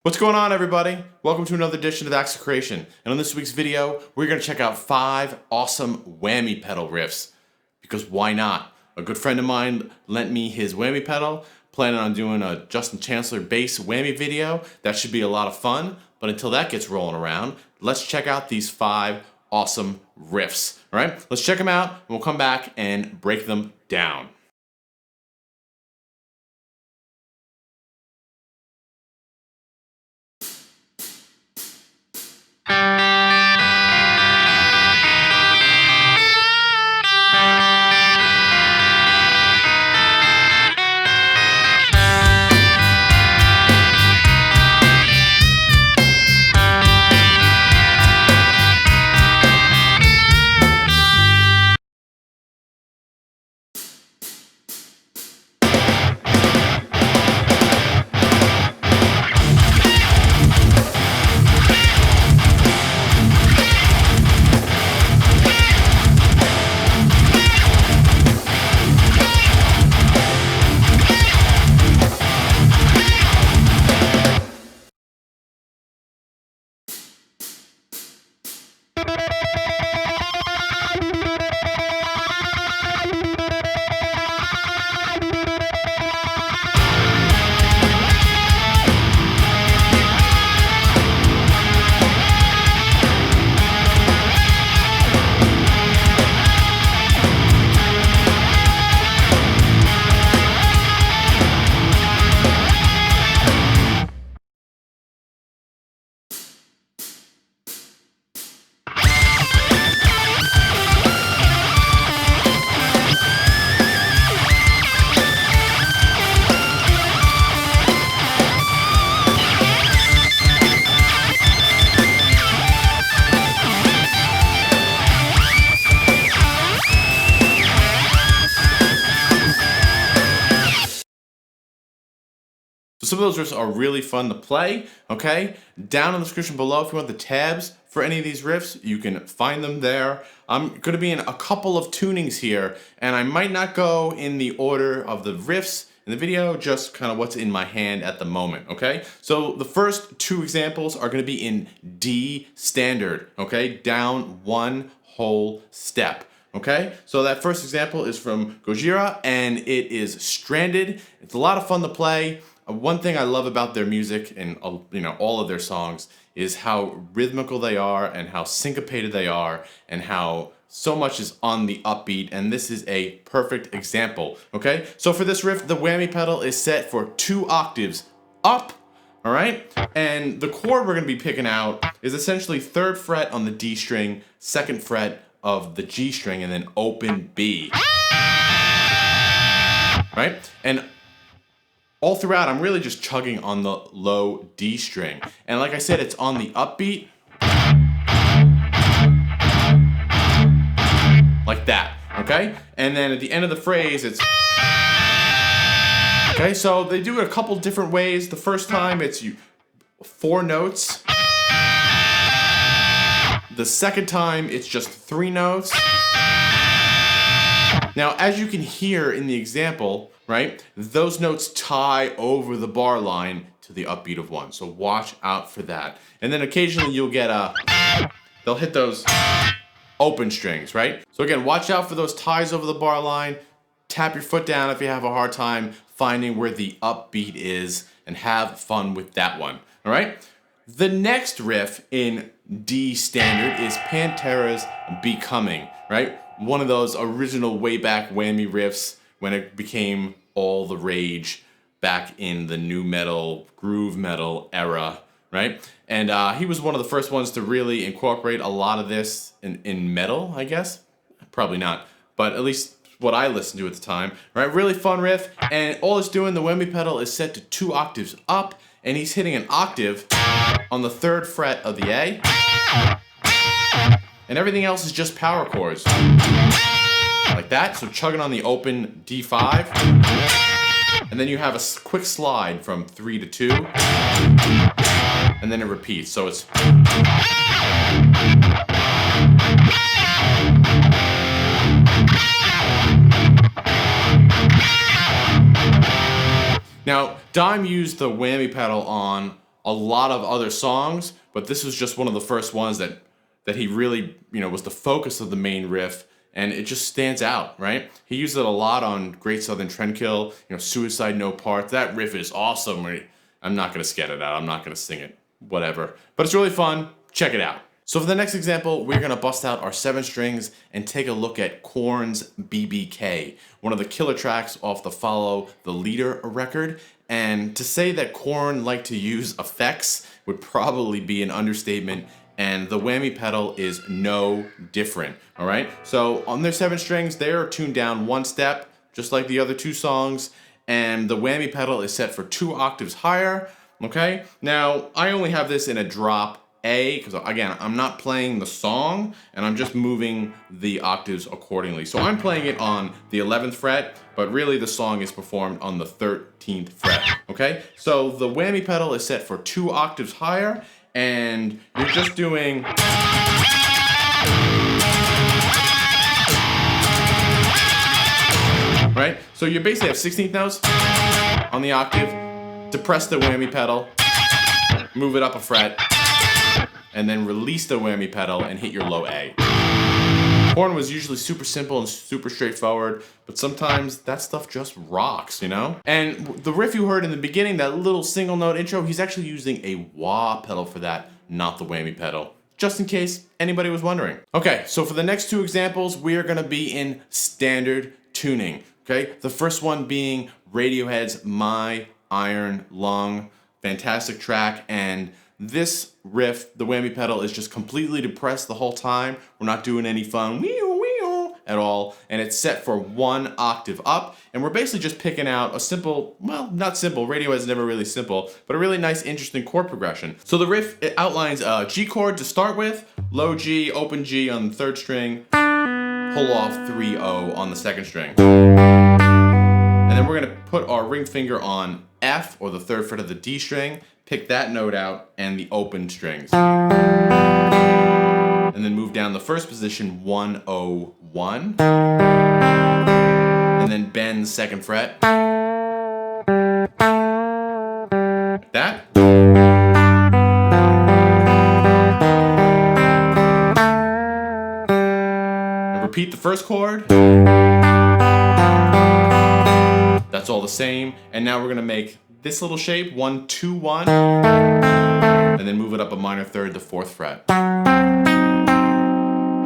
What's going on, everybody? Welcome to another edition of the Acts of Creation. And on this week's video, we're going to check out 5 awesome whammy pedal riffs. Because why not? A good friend of mine lent me his whammy pedal, planning on doing a Justin Chancellor bass whammy video. That should be a lot of fun. But until that gets rolling around, let's check out these 5 awesome riffs. All right, let's check them out, and we'll come back and break them down. So some of those riffs are really fun to play, okay? Down in the description below, if you want the tabs for any of these riffs, you can find them there. I'm going to be in a couple of tunings here, and I might not go in the order of the riffs in the video, just kind of what's in my hand at the moment, okay? So the first 2 examples are going to be in D standard, okay? Down 1 whole step. Okay, so that first example is from Gojira, and it is Stranded. It's a lot of fun to play. One thing I love about their music and all of their songs is how rhythmical they are and how syncopated they are and how so much is on the upbeat, and this is a perfect example. Okay, so for this riff, the whammy pedal is set for 2 octaves up. All right, and the chord we're going to be picking out is essentially 3rd fret on the D string, 2nd fret of the G string, and then open B. Right? And all throughout, I'm really just chugging on the low D string. And like I said, it's on the upbeat. Like that, okay? And then at the end of the phrase, it's... Okay, so they do it a couple different ways. The first time, it's 4 notes. The second time, it's just 3 notes. Now, as you can hear in the example, right, those notes tie over the bar line to the upbeat of 1. So watch out for that. And then occasionally you'll get they'll hit those open strings, right? So again, watch out for those ties over the bar line. Tap your foot down if you have a hard time finding where the upbeat is, and have fun with that one, all right? The next riff in D standard is Pantera's Becoming, right? One of those original way back whammy riffs when it became all the rage back in the nu metal, groove metal era, right? And he was one of the first ones to really incorporate a lot of this in metal, I guess. Probably not, but at least what I listened to at the time, right? Really fun riff, and all it's doing, the whammy pedal is set to 2 octaves up, and he's hitting an octave on the 3rd fret of the A, and everything else is just power chords. Like that, so chugging on the open D5, and then you have a quick slide from 3 to 2, and then it repeats, so it's... Now, Dime used the whammy pedal on a lot of other songs, but this was just one of the first ones that he really, was the focus of the main riff, and it just stands out, right? He used it a lot on Great Southern Trendkill, Suicide No Part. That riff is awesome. I'm not gonna scat it out. I'm not gonna sing it. Whatever. But it's really fun. Check it out. So for the next example, we're gonna bust out our 7 strings and take a look at Korn's BBK, one of the killer tracks off the Follow the Leader record. And to say that Korn liked to use effects would probably be an understatement, and the whammy pedal is no different, all right? So on their 7 strings, they are tuned down 1 step, just like the other 2 songs, and the whammy pedal is set for 2 octaves higher, okay? Now, I only have this in a drop A, because again, I'm not playing the song, and I'm just moving the octaves accordingly. So I'm playing it on the 11th fret, but really the song is performed on the 13th fret, okay? So the whammy pedal is set for 2 octaves higher, and you're just doing... Right? So you basically have 16th notes on the octave, depress the whammy pedal, move it up a fret, and then release the whammy pedal and hit your low A. Korn was usually super simple and super straightforward, but sometimes that stuff just rocks, And the riff you heard in the beginning, that little single note intro, he's actually using a wah pedal for that, not the whammy pedal. Just in case anybody was wondering. Okay, so for the next 2 examples, we are gonna be in standard tuning, okay? The first one being Radiohead's My Iron Lung, fantastic track, and this riff, the whammy pedal, is just completely depressed the whole time. We're not doing any fun at all, and it's set for 1 octave up, and we're basically just picking out a simple, well, not simple, Radiohead's never really simple, but a really nice, interesting chord progression. So the riff, it outlines a G chord to start with, low G, open G on the 3rd string, pull off 3-0 on the 2nd string. And then we're gonna put our ring finger on F, or the 3rd fret of the D string, pick that note out, and the open strings. And then move down the 1st position, 1-0-1. And then bend the 2nd fret. Like that. And repeat the 1st chord. That's all the same. And now we're gonna make this little shape, 1-2-1, and then move it up a minor 3rd to 4th fret.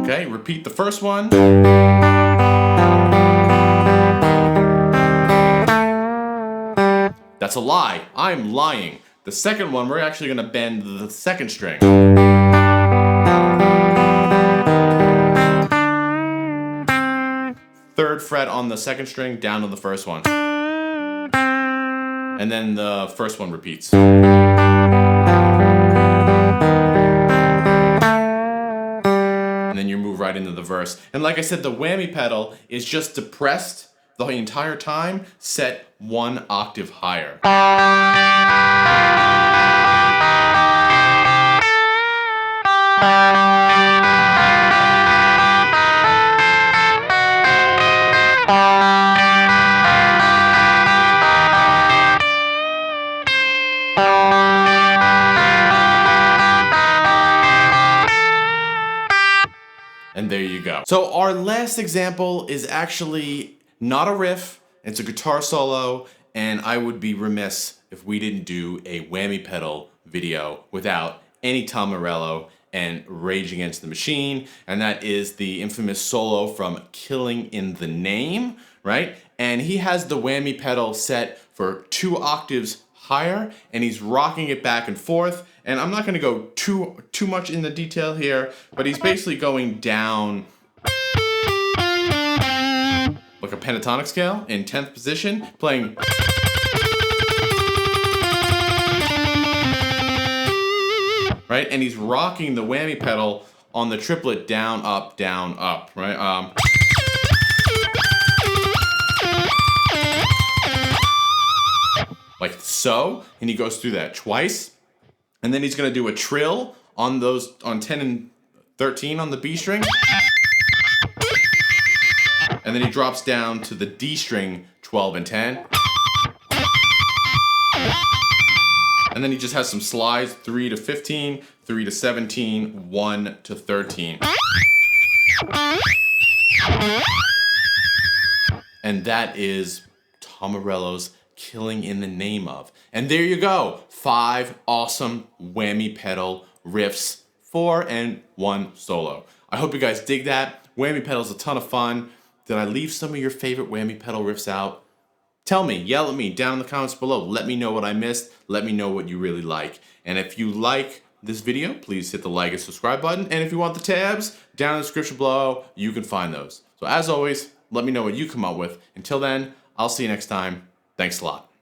Okay, repeat the first one. That's a lie. I'm lying. The second one, we're actually gonna bend the 2nd string. 3rd fret on the 2nd string, down to the 1st one. And then the 1st one repeats. And then you move right into the verse. And like I said, the whammy pedal is just depressed the entire time, set 1 octave higher. And there you go. So our last example is actually not a riff, it's a guitar solo, and I would be remiss if we didn't do a whammy pedal video without any Tom Morello and Rage Against the Machine, and that is the infamous solo from Killing in the Name, right? And he has the whammy pedal set for 2 octaves higher, and he's rocking it back and forth. And I'm not going to go too much into detail here, but he's basically going down like a pentatonic scale in 10th position, playing right, and he's rocking the whammy pedal on the triplet down, up, right? Like so, and he goes through that twice. And then he's gonna do a trill on 10 and 13 on the B string. And then he drops down to the D string, 12 and 10. And then he just has some slides, 3 to 15, 3 to 17, 1 to 13. And that is Tom Morello's Killing in the Name of. And there you go, 5 awesome whammy pedal riffs, 4 and 1 solo. I hope you guys dig that. Whammy pedal's a ton of fun. Did I leave some of your favorite whammy pedal riffs out? Tell me, yell at me down in the comments below. Let me know what I missed. Let me know what you really like. And if you like this video, please hit the like and subscribe button. And if you want the tabs, down in the description below, you can find those. So as always, let me know what you come up with. Until then, I'll see you next time. Thanks a lot.